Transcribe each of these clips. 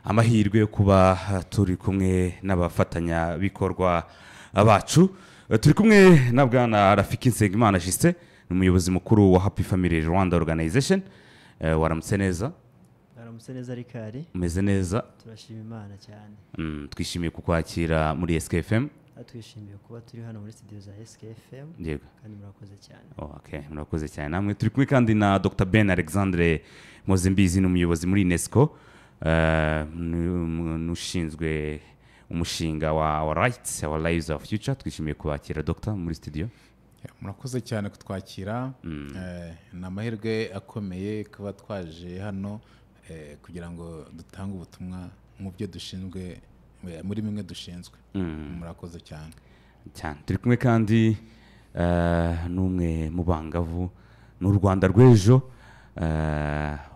amahirwe yo kuba turi kumwe n'abafatanya bikorwa bacu. Turi kumwe na bwana Rafiki Nsengimana Justin, umuyobozi mukuru wa Happy Family Rwanda Organization. Waramutse neza? Waramutse neza Rikari. Umeze neza? Turashima Imana cyane. Twishimiye kukwakira muri SKFM. Twishimiye kuba turi hano muri studio za SKFM. Yego. Kandi murakoze cyane. Okay, murakoze cyane. Namwe turi kumwe kandi na Dr. Ben Alexandre Mozembizi, n'umuyobozi muri UNESCO, nushinzwe umushinga wa Our Rights, Our Lives, Our Future. Twishimiye kubakira Dr. muri studio. Murakoze cyane kutwakira. Na mahirwe akomeye kuba twaje hano kugira ngo dutange ubutumwa mu byo dushinzwe muri bimwe dushinzwe. Murakoze cyane. Turi kumwe kandi n'umwe mu bangavu n'u Rwanda rw'ejo.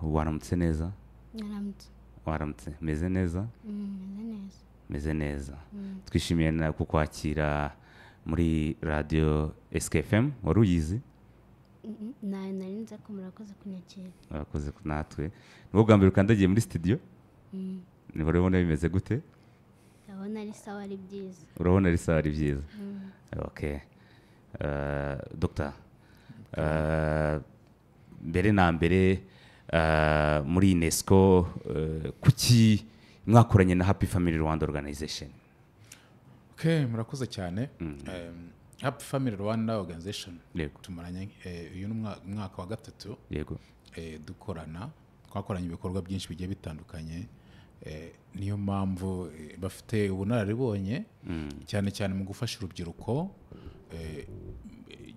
Waramutse neza? Waramutse. Meze neza? Meze neza. Twishimiye na kukwakira muri radio SKFM. Wari uyizi? Narinze ko murakoze kunyakira. Murakoze natwe. Nubwo bwa mbere ukandagiye muri studio? Urabona bimeze gute? Urabona ari sawa, ari byiza. Urabona ari sawa, ari byiza. Okay. Dr. Mbere na mbere muri UNESCO, kuki mwakoranye na Happy Family Rwanda Organization? Okay, murakoze cyane. Happy Family Rwanda Organization tumaranye uyu mwaka wa gatatu. Yego. Dukorana, twakoranye ibikorwa byinshi bigiye bitandukanye. Niyo mpamvu bafite ubunararibonye cyane cyane mu gufasha urubyiruko,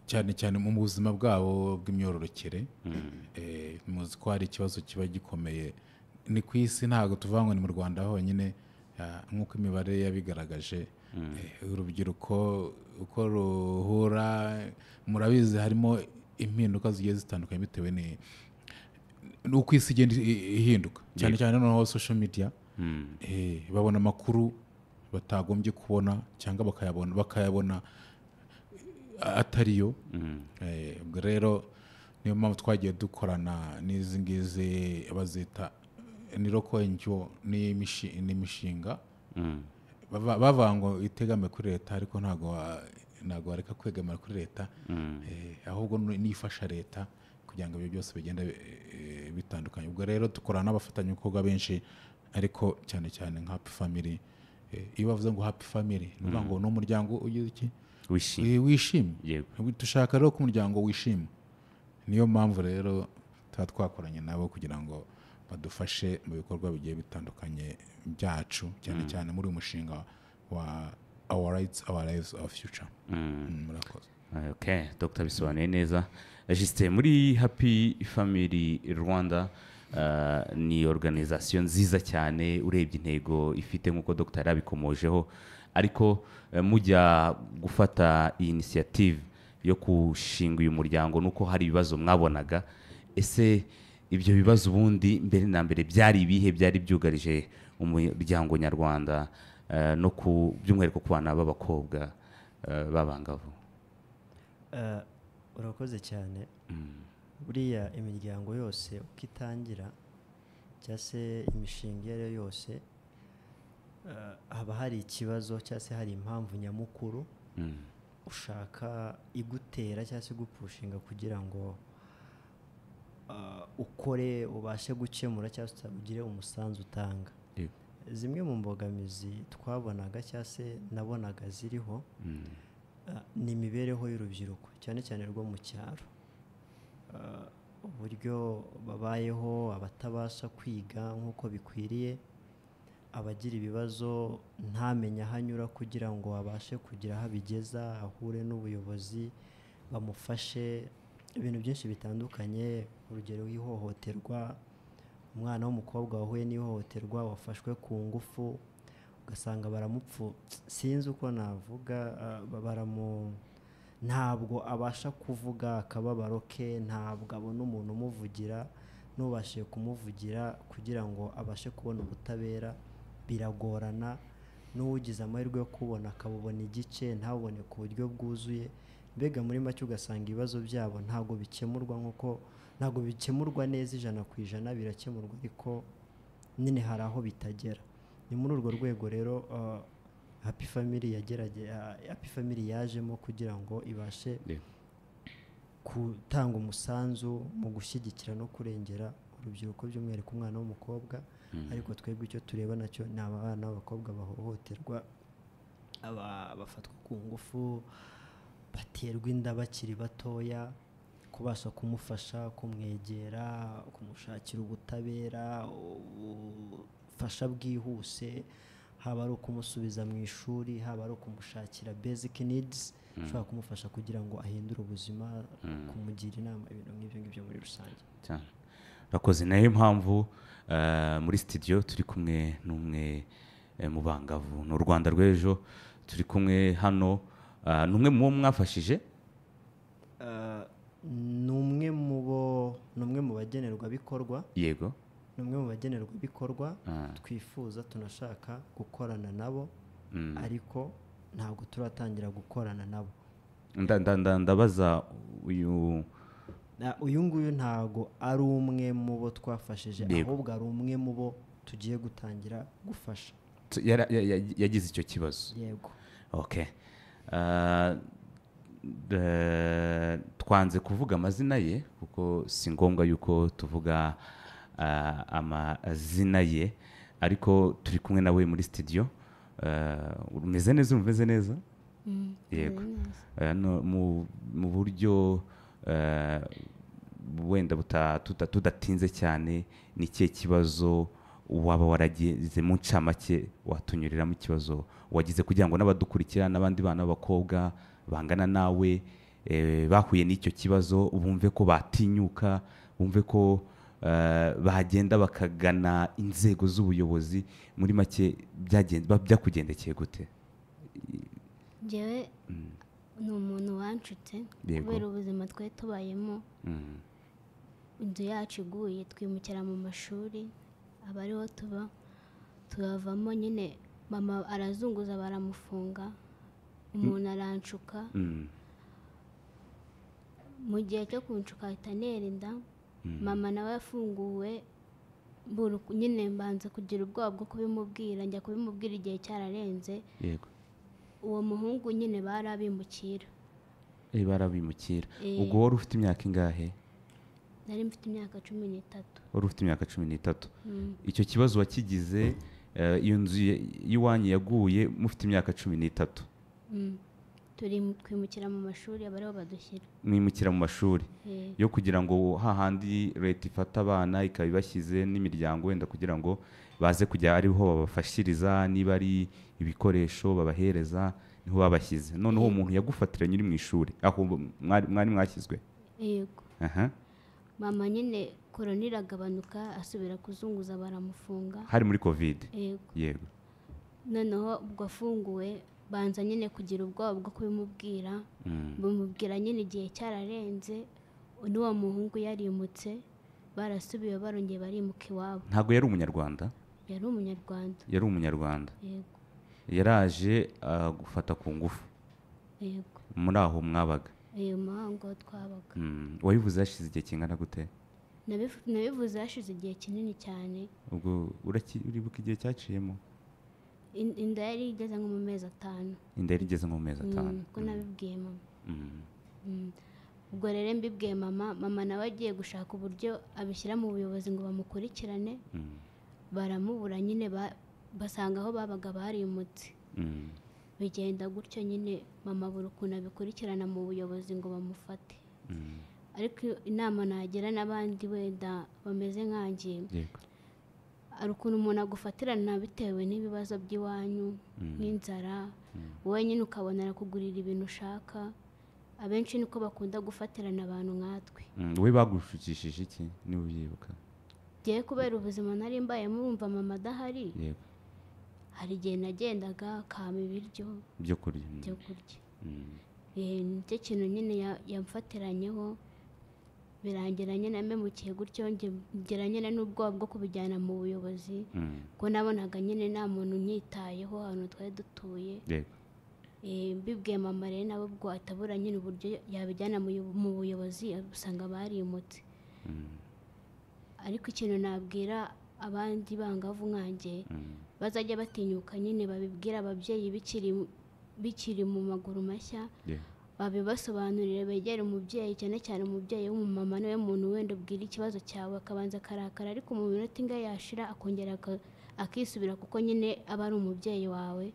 cyane cyane mu buzima bwabo bw'imyororokere. Muzi ko hari ikibazo kiba gikomeye ni ku isi, ntabwo tuvuga ngo ni mu Rwanda honyine, nk'uko imibare yabigaragaje. Urubyiruko uko ruhura, murabizi harimo impinduka zigiye zitandukanye bitewe n'uko isi igenda ihinduka, cyane cyane noneho social media. Babona amakuru batagombye kubona cyangwa bakayabona atariyo. Ubwo rero niyo mpamvu twagiye dukorana n'izi ngizi bazita niroko enjo n'imishinga. Bavuga ngo itegame kuri leta, ariko ntago wareka kwegamira kuri leta, ahubwo nifasha leta kugira ngo ibyo byose bigenda bitandukanye. Ubwo rero dukorana n'abafatanyabikorwa benshi, ariko cyane cyane nka Happy Family. Iyo bavuze ngo Happy Family ni ukuvuga ngo ni umuryango ugize iki? Wishimye. Dushaka rero ko umuryango wishimye. Niyo mpamvu rero tuba twakoranye nabo kugira ngo badufashe mu bikorwa bigiye bitandukanye byacu, cyane cyane muri umushinga wa Our Rights, Our Lives, Our Future. Murakoze. Okay, Dr. bisobanuye neza. Justin, muri Happy Family Rwanda ni organization nziza cyane, urebye intego ifite nk'uko Dr. yarabikomojeho, ariko mujya gufata initiative yo kushinga uyu muryango nuko hari ibibazo mwabonaga. Ese ibyo bibazo ubundi mbere na mbere byari ibihe byari byugarije umuryango nyarwanda, no ku by'umwihariko ku bana b'abakobwa b'abangavu? Urakoze cyane. Buriya imiryango yose uko itangira, cyangwa se imishinga iyo ari yo yose, haba hari ikibazo cyangwa se hari impamvu nyamukuru ushaka igutera cyangwa se igupushinga kugira ngo ukore, ubashe gukemura cyangwa se ugire umusanzu utanga. Zimwe mu mbogamizi twabonaga cyangwa se nabonaga ziriho ni imibereho y'urubyiruko, cyane cyane rwo mu cyaro. Uburyo babayeho, abatabasha kwiga nk'uko bikwiriye, abagira ibibazo ntamenye aho anyura kugira ngo abashe kugira aho abigeza, ahure n'ubuyobozi bamufashe. Ibintu byinshi bitandukanye, urugero w'ihohoterwa, umwana w'umukobwa wahuye n'ihohoterwa, wafashwe ku ngufu, ugasanga baramupfu, sinzi uko navuga, ntabwo abasha kuvuga akababaro ke, ntabwo abona umuntu umuvugira, n'ubashe kumuvugira kugira ngo abashe kubona ubutabera biragorana. N'ugize amahirwe yo kubona akabubona igice, ntabone ku buryo bwuzuye. Mbega muri make ugasanga ibibazo byabo ntabwo bikemurwa neza 100%, birakemurwa ariko nyine hari aho bitagera. Ni muri urwo rwego rero Happy Family yajemo kugira ngo ibashe gutanga umusanzu mu gushyigikira no kurengera urubyiruko by'umwihariko umwana w'umukobwa. Ariko twebwe icyo tureba nacyo ni abana b'abakobwa bahohoterwa, bafatwa ku ngufu, baterwa inda bakiri batoya, kubasha kumufasha, kumwegera, kumushakira ubutabera, ubufasha bwihuse, haba ari ukumusubiza mu ishuri, haba ari ukumushakira basic needs ushobora kumufasha kugira ngo ahindure ubuzima, kumugira inama, ibintu nk'ibyo ngibyo muri rusange. Rakoze, nayo mpamvu muri studio turi kumwe n'umwe mu bangavu n'u Rwanda rw'ejo, turi kumwe hano n'umwe mu mwafashije, n'umwe mu bagenerwabikorwa. Yego, n'umwe mu bagenerwabikorwa twifuza, tunashaka gukorana nabo, ariko ntabwo turatangira gukorana nabo. Ndabaza uyu nguyu ntabwo ari umwe mu bo twafashije, ahubwo ari umwe mu bo tugiye gutangira gufasha. yagize icyo kibazo. Yego. Okay. Twanze kuvuga amazina ye kuko si ngombwa yuko tuvuga amazina ye, ariko turi kumwe nawe muri studio. Umeze neza? Umeze neza? Yego. Mu buryo wenda tudatinze cyane, ni ikihe kibazo waba waragize mu ncamake watunyuriramo ikibazo wagize kugira ngo n'abadukurikira n'abandi bana b'abakobwa bangana nawe bahuye n'icyo kibazo bumve ko batinyuka, bumve ko bagenda bakagana inzego z'ubuyobozi? Muri make byakugendekeye gute? Njyewe ni umuntu wanshutse kubera ubuzima twari tubayemo. Inzu yacu iguye, twimukira mu mashuri, aba ariho tubavamo. Nyine mama arazunguza, baramufunga, umuntu aranshuka. Mu gihe cyo kunshuka ahita antera inda. Mama nawe yafunguwe, nyine mbanza kugira ubwoba bwo kubimubwira, njya kubimubwira igihe cyararenze. Yego. Uwo muhungu nyine barabimukira. Barabimukira. Ubwo wari ufite imyaka ingahe? Nari mfite imyaka 13. Wari ufite imyaka 13. Icyo kibazo wakigize iyo nzu y'iwanyu yaguye mufite imyaka 13? Twimukira mu mashuri, aba ariho badushyira. Mwimukira mu mashuri yo kugira ngo hahandi leta ifata abana ikabibashyize n'imiryango wenda kugira ngo baze kujya ariho babafashiriza, niba ari ibikoresho babahereza niho babashyize. Noneho umuntu yagufatira nyiri mu ishuri aho mwari mwashyizwe? Yego. Mama nyine korona iragabanuka, asubira kuzunguza, baramufunga. Hari muri covid? Yego. Noneho ubwo afunguwe, banza nyine kugira ubwoba bwo kubimubwira. Bamubwira nyine igihe cyararenze, n'uwo muhungu yarimutse, barasubiye barongeye barimuka iwabo. Ntabwo yari umunyarwanda? Yari umunyarwanda. Yari umunyarwanda? Yego. Yaraje gufata ku ngufu? Yego. Muri aho mwabaga? Muhango twabaga. Wabivuze hashize igihe kingana gute? Nabivuze hashize igihe kinini cyane. Ubwo uribuka igihe cyaciyemo? Inda yari igeze nko mu mezi 5. Inda yari igeze nko mu mezi 5? Ko nabibwiye mama. Ubwo rero mbibwiye mama nawe agiye gushaka uburyo abishyira mu buyobozi ngo bamukurikirane. Baramubura nyine, basanga aho babaga barimutse. Bigenda gutyo nyine, mama buri ukuntu abikurikirana mu buyobozi ngo bamufate. Ariko inama nagira n'abandi wenda bameze nkanjye, ari ukuntu umuntu agufatirana bitewe n'ibibazo by'iwanyu nk'inzara, wowe nyine ukabona arakugurira ibintu ushaka. Abenshi niko bakunda gufatirana abantu nkatwe. Wowe bagushukishije iki niba ubyibuka? Ngiye kubera ubuzima nari mbayemo, urumva mama adahari. Yego. Hari igihe nagendaga akama ibiryo byo kurya. Nicyo kintu nyine yamfatiranyeho, birangira nyine amemukiye gutyo, ngira nyine n'ubwoba bwo kubijyana mu buyobozi, ko nabonaga nyine nta muntu unyitayeho ahantu twari dutuye. Mbibwiye mama rero nawe ubwo atabura nyine uburyo yabijyana mu buyobozi, usanga barimutse. Ariko ikintu nabwira abandi bangavu nkanjye bazajya batinyuka nyine babibwira ababyeyi bikiri mu maguru mashya babibasobanurire, begere umubyeyi, cyane cyane umubyeyi w'umumama niwe muntu wenda ubwira ikibazo cyawe akabanza akarakara, ariko mu minota ingahe yashira akongera akisubira, kuko nyine aba ari umubyeyi wawe.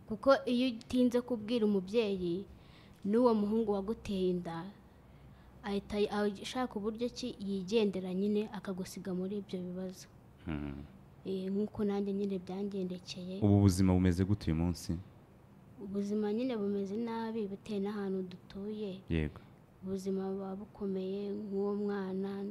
Kuko iyo utinze kubwira umubyeyi, n'uwo muhungu waguteye inda ahita ashaka uburyo ki yigendera nyine akagusiga muri ibyo bibazo. Nk'uko nanjye nyine byangendekeye. Ubu buzima bumeze gute uyu munsi? Ubuzima nyine bumeze nabi bitewe n'ahantu dutuye. Yego. Ubuzima buba bukomeye, nk'uwo mwana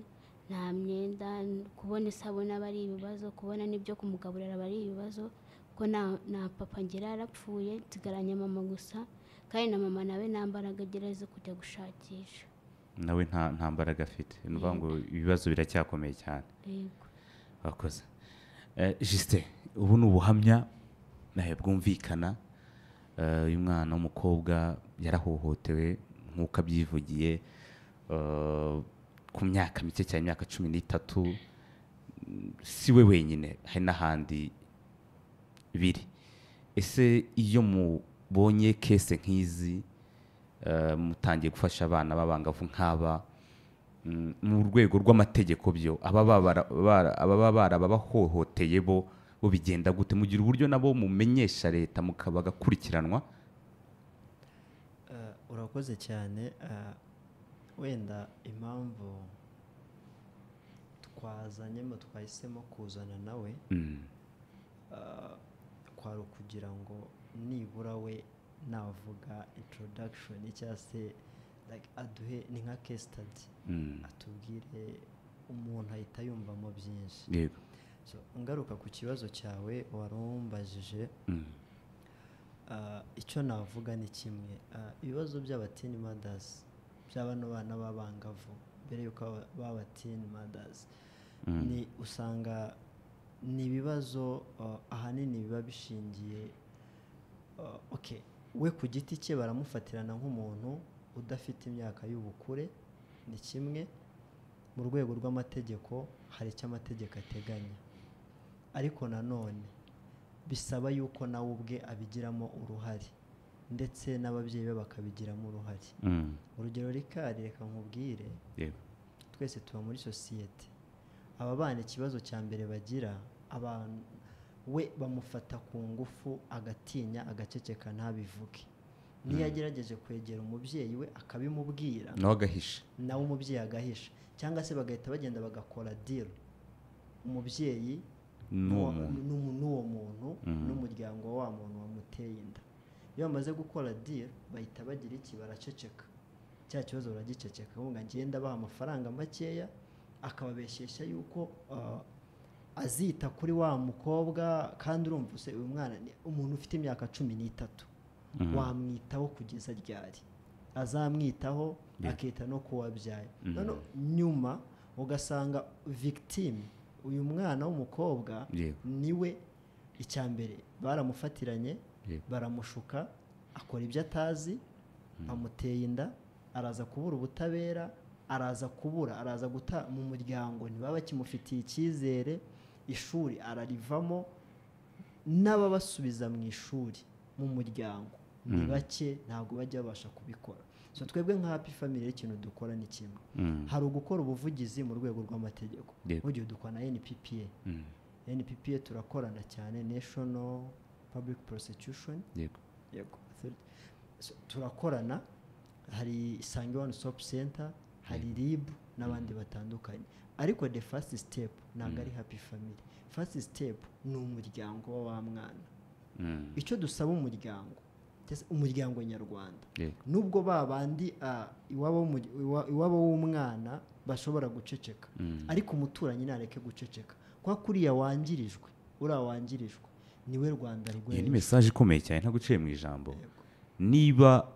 nta myenda, kubona isabune aba ari ibibazo, kubona n'ibyo kumugaburira aba ari ibibazo, kuko nta papa ngira yarapfuye, nsigaranye mama gusa, kandi na mama nawe nta mbaraga agira zo kujya gushakisha. Nawe nta mbaraga afite, ni ukuvuga ngo ibibazo biracyakomeye cyane. Yego. Wakoze. Justin, ubu ni ubuhamya bwumvikana. Uyu mwana w'umukobwa yarahohotewe nk'uko abyivugiye ku myaka mike cyane, imyaka 13. Si we wenyine, hari n'ahandi biri. Ese iyo mubonye kese nk'izi mutangiye gufasha abana b'abangavu nk'aba mu rwego rw'amategeko, byo ababa barabahohoteye bo bigenda gute? Mugira uburyo nabo mumenyesha leta bagakurikiranwa? Urakoze cyane. Wenda impamvu twahisemo kuzana nawe kwari ukugira ngo nibura we navuga introduction cyangwa se aduhe ni nka case study, atubwire umuntu ahita yumvamo byinshi. Yego. Ngaruka ku kibazo cyawe warumbajije, icyo navuga ni kimwe. Ibibazo by'abatini mothers, by'abano bana b'abangavu mbere yuko baba teen mothers, ni usanga ni ibibazo ahanini biba bishingiye we ku giti cye baramufatirana nk'umuntu udafite imyaka y'ubukure, ni kimwe. Mu rwego rw'amategeko hari icyo amategeko ateganya, ariko nanone bisaba yuko nawe ubwe abigiramo uruhare, ndetse n'ababyeyi be bakabigiramo uruhare. Urugero reka nkubwire, twese tuba muri sosiyete. Aba bana ikibazo cya mbere bagira, abantu we bamufata ku ngufu, agatinya, agaceceka, ntabivuge. Niyo agerageje kwegera umubyeyi we akabimubwira, nawe agahisha, nawe umubyeyi agahisha, cyangwa se bagahita bagenda bagakora deal, umubyeyi n'uwo muntu n'umuryango wa muntu wamuteye inda. Iyo bamaze gukora deal bahita bagira iki? Baraceceka. Cya kibazo baragiceceka, kuvuga ngenda baha amafaranga makeya, akababeshesha yuko azita kuri wa mukobwa. Kandi urumva uyu mwana umuntu ufite imyaka 13 wamwitaho kugeza ryari? Azamwitaho akita no kuwabyaye. None nyuma ugasanga victim, uyu mwana w'umukobwa niwe icyambere baramufatiranye, baramushuka, akora ibyo atazi, amuteye inda, araza kubura ubutabera, araza guta mu muryango, ntibaba kimufitiye icyizere, ishuri ararivamo, n'ababasubiza mu ishuri mu muryango ni bake, ntabwo bajya babasha kubikora. So twebwe nka Happy Family ikintu dukora ni kimwe. Hari ugukora ubuvugizi mu rwego rw'amategeko, ugiye dukora na NPPA. NPPA turakorana cyane, National Public Prosecution. Yego. Turakorana, hari Isange One Stop Center, hari RIB n'abandi batandukanye. Ariko the first step ntabwo ari Happy Family. First step ni umuryango wa mwana. Icyo dusaba umuryango nyarwanda, nubwo babandi iwabo w'umwana bashobora guceceka, ariko umuturanyi nareke guceceka, kwa kuriya wangirijwe, wangirijwe niwe Rwanda rw'ejo. Iyo ni message ikomeye cyane, nta guciye mu ijambo. Niba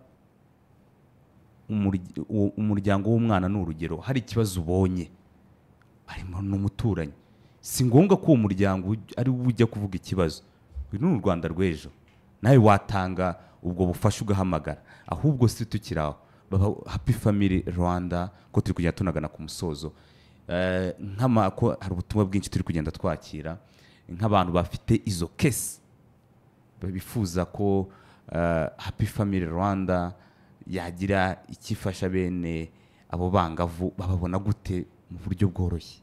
umuryango w'umwana n'urugero hari ikibazo ubonye, harimo n'umuturanyi, si ngombwa ko uwo muryango ari ujya kuvuga ikibazo. Uyu ni u Rwanda rw'ejo, nawe watanga ubwo bufasha ugahamagara. Ahubwo si tukiraho Happy Family Rwanda, ko turi kujya tunagana ku musozo, ko hari ubutumwa bwinshi turi kugenda twakira nk'abantu bafite izo kesi bifuza ko Happy Family Rwanda yagira ikifasha bene abo bangavu bababona gute mu buryo bworoshye.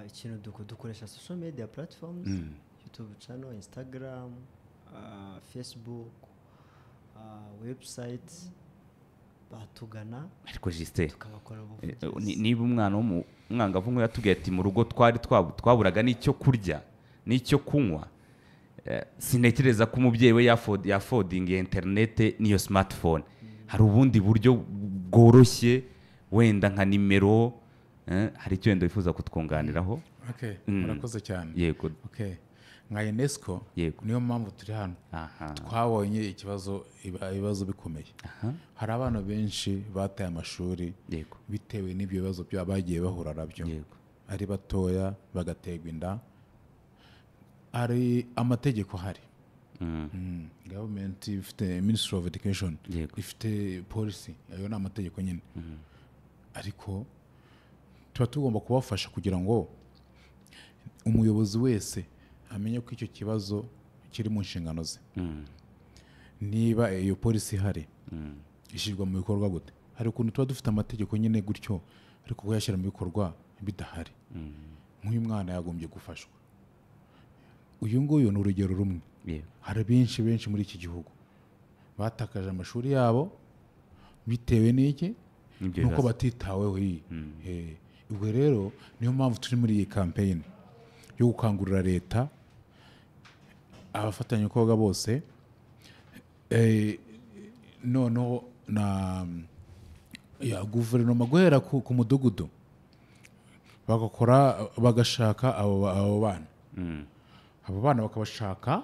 Ikintu dukoresha social media platforms, YouTube channel, Instagram, Facebook, website, batugana ariko Justin tukabakora ubuvugizi. niba umwana w'umwangavu nk'uyu yatubwiye ati mu rugo twaburaga n'icyo kurya n'icyo kunywa, sinekereza ko umubyeyi we yafodinga interinete n'iyo smartphone. Hari ubundi buryo bworoshye wenda nka nimero, hari icyo wenda wifuza kutwunganiraho? murakoze cyane. Yego. Nka UNESCO niyo mpamvu turi hano. Twabonye ibibazo bikomeye. Hari abana benshi bataye amashuri bitewe n'ibyo bibazo bagiye bahura nabyo, ari batoya bagaterwa inda. Hari amategeko ahari, government ifite Ministry of Education, ifite policy, ayo ni amategeko nyine. Ariko tuba tugomba kubafasha kugira ngo umuyobozi wese amenye ko icyo kibazo kiri mu nshingano ze. Niba iyo polisi ihari ishyirwa mu bikorwa gute? Hari ukuntu tuba dufite amategeko nyine gutyo, ariko kuyashyira mu bikorwa bidahari. Nk'uyu mwana yagombye gufashwa. Uyu nguyu ni urugero rumwe. Hari benshi muri iki gihugu batakaje amashuri yabo bitewe n'iki? Nuko batitaweho. Ubwo rero niyo mpamvu turi muri iyi campaign yo gukangurira leta, abafatanyabikorwa bose, noneho na guverinoma guhera ku mudugudu bagashaka abo bana. Abo bana bakabashaka,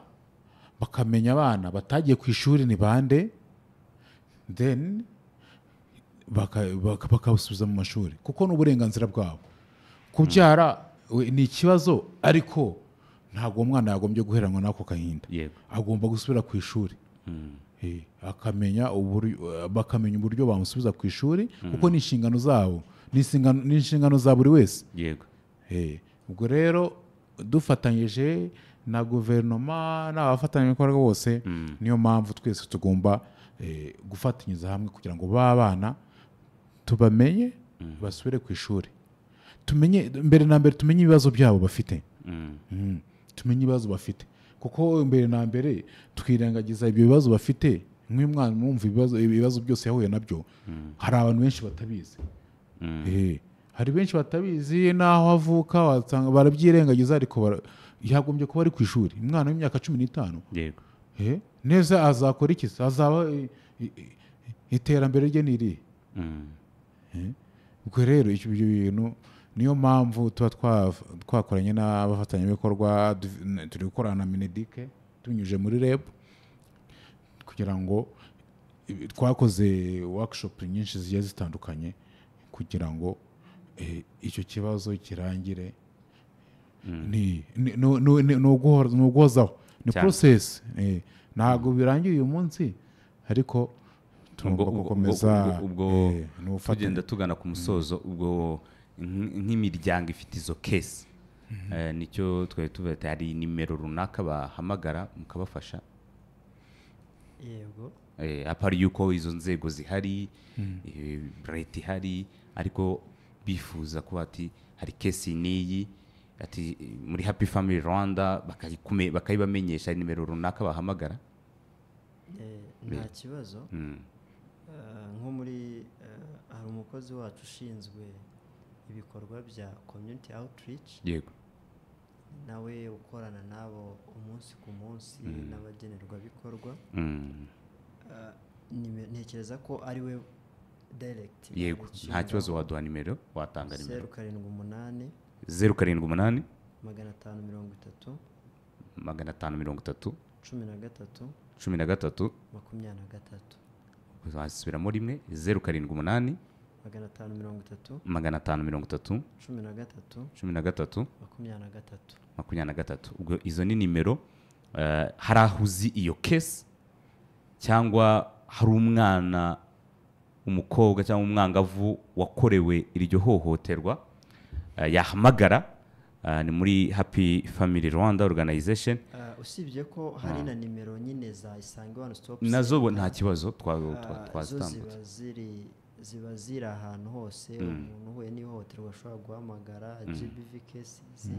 bakamenya abana batagiye ku ishuri ni bande, then bakabasubiza mu mashuri, kuko ni uburenganzira bwabo. Kubyara ni ikibazo, ariko ntabwo umwana yagombye guheranwa n'ako gahinda. Agomba gusubira ku ishuri, bakamenya uburyo bamusubiza ku ishuri, kuko ni inshingano zabo, ni inshingano za buri wese. Ubwo rero dufatanyije na guverinoma n'abafatanyabikorwa bose, niyo mpamvu twese tugomba gufatanyiriza hamwe kugira ngo bana tubamenye, basubire ku ishuri. Mbere na mbere tumenye ibibazo byabo bafite. Tumenye ibibazo bafite, kuko mbere na mbere twirengagiza ibyo bibazo bafite. Nk'uyu mwana mwumva ibibazo byose yahuye nabyo, hari abantu benshi batabizi. Hari benshi batabizi, n'aho avuka barabyirengagiza, ariko yagombye kuba ari ku ishuri. Umwana w'imyaka 15 neza azakora iki? Azaba iterambere rye n'iri. Ubwo rero ibyo bintu niyo mpamvu tuba twakoranye n'abafatanyabikorwa, turi gukorana na Mineduc tunyuje muri REB, kugira ngo twakoze workshop nyinshi zigiye zitandukanye kugira ngo icyo kibazo kirangire. Ni uguhozaho, ni process. Ntabwo birangiye uyu munsi, ariko tugomba gukomeza. Ubwo tugenda tugana ku musozo, ubwo nk'imiryango ifite izo case, nicyo twari tuvuga, hari nimero runaka bahamagara mukabafasha. Yego. Apari yuko izo nzego zihari, leta ihari, ariko bifuza kuba ati hari case n'iyi, ati muri Happy Family Rwanda bakayibamenyesha, nimero runaka bahamagara. Nta kibazo. Nko muri hari umukozi wacu ushinzwe ibikorwa bya community outreach, nawe ukorana nabo umunsi ku munsi n'abagenerwabikorwa. Ntekereza ko ari we direct. Yego, nta kibazo, waduha nimero, watanga nimero. 078 078 530 530 13 23. Wasubiramo rimwe, 078 530 13 23. Ubwo izo ni nimero. Hari aho uzi iyo case, cyangwa hari umwana, umukobwa cyangwa umwangavu wakorewe iryo hohoterwa, yahamagara ni muri Happy Family Rwanda Organization. Usibye ko hari na nimero nyine za Isange One Stop nazo nta kibazo twazitambutse ziba ziri ahantu hose umuntu uhuye n'ihohoterwa ashobora guhamagara GBV cases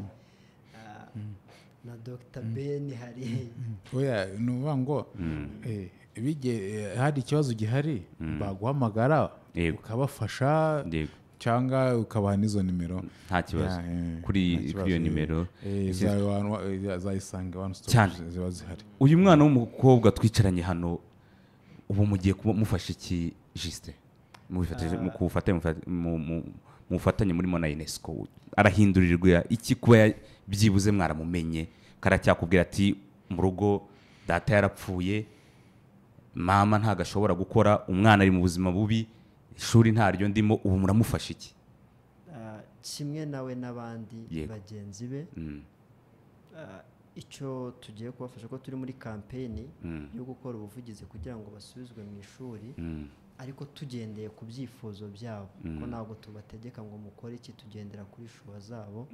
na Dr Ben hari oya nuvuga ngo hari ikibazo gihari baguhamagara ukabafasha cyangwa ukabaha n'izo nimero nta kibazo kuri iyo nimero za Isange One Stop ziba zihari. Uyu mwana w'umukobwa twicaranye hano ubu mugiye mufasha iki Justin mu bufatanye murimo na UNESCO arahindurirwa iki kuba byibuze mwaramumenye karacyakubwira ati mu rugo data yarapfuye mama ntago ashobora gukora umwana ari mu buzima bubi ishuri ntaryo ndimo ubu muramufasha iki? Kimwe nawe n'abandi bagenzi be icyo tugiye kubafasha ko turi muri kampeni yo gukora ubuvugizi kugira ngo basubizwe mu ishuri ariko tugendeye ku byifuzo byabo ko ntabwo tubategeka ngo mukore iki, tugendera kuri shuwa zabo.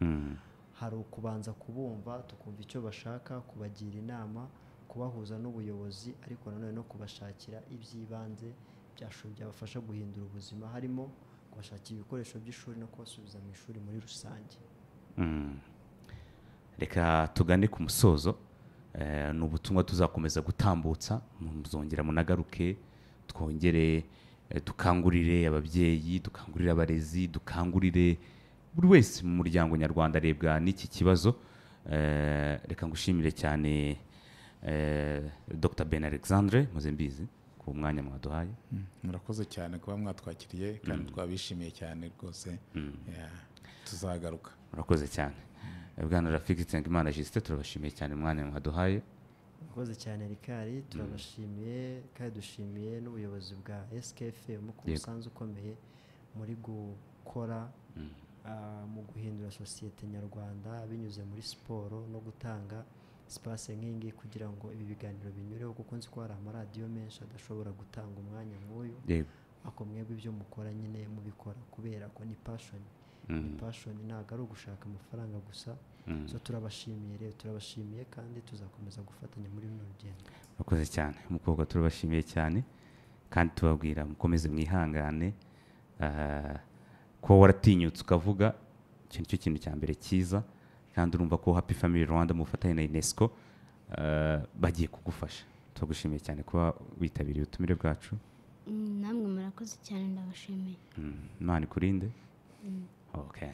Hari ukubanza kubumva tukumva icyo bashaka, kubagira inama, kubahuza n'ubuyobozi ariko nanone no kubashakira iby'ibanze byabafasha guhindura ubuzima, harimo kubashakira ibikoresho by'ishuri no kubasubiza mu ishuri muri rusange. Reka tugane ku musozo. Ni ubutumwa tuzakomeza gutambutsa, muzongera munagaruke twongere dukangurire ababyeyi, dukangurire abarezi, dukangurire buri wese mu muryango nyarwanda arebwa n'iki kibazo. Reka ngushimire cyane Dr Ben Alexandre Muzembizi ku mwanya mwaduhaye. Murakoze cyane kuba mwatwakiriye kandi twabishimiye cyane rwose. Tuzagaruka. Murakoze cyane. Bwana Rafiki Nsengimana Justin turabashimiye cyane umwanya mwaduhaye. Murakoze cyane Rikari, turabashimiye kandi dushimiye n'ubuyobozi bwa SKFM ku musanzu ukomeye muri gukora mu guhindura sosiyete nyarwanda binyuze muri siporo no gutanga space nk'ingi kugira ngo ibi biganiro binyureho, kuko nzi ko hari amaradiyo menshi adashobora gutanga umwanya nk'uyu. Ako mwebwe ibyo mukora nyine mubikora kubera ko ni passion. Passion ntabwo ari ugushaka amafaranga gusa. So turabashimiye rero, turabashimiye kandi tuzakomeza gufatanya muri runo rugendo. Murakoze cyane umukobwa, turabashimiye cyane kandi tubabwira mukomeze mwihangane. Ko waratinyutse ukavuga icyo nicyo kintu cya mbere cyiza, kandi urumva ko Happy Family Rwanda mu bufatanye na UNESCO bagiye kugufasha. Turagushimiye cyane kuba witabiriye ubutumire bwacu. Namwe murakoze cyane, ndabashimiye. Imana ikurinde. Okay.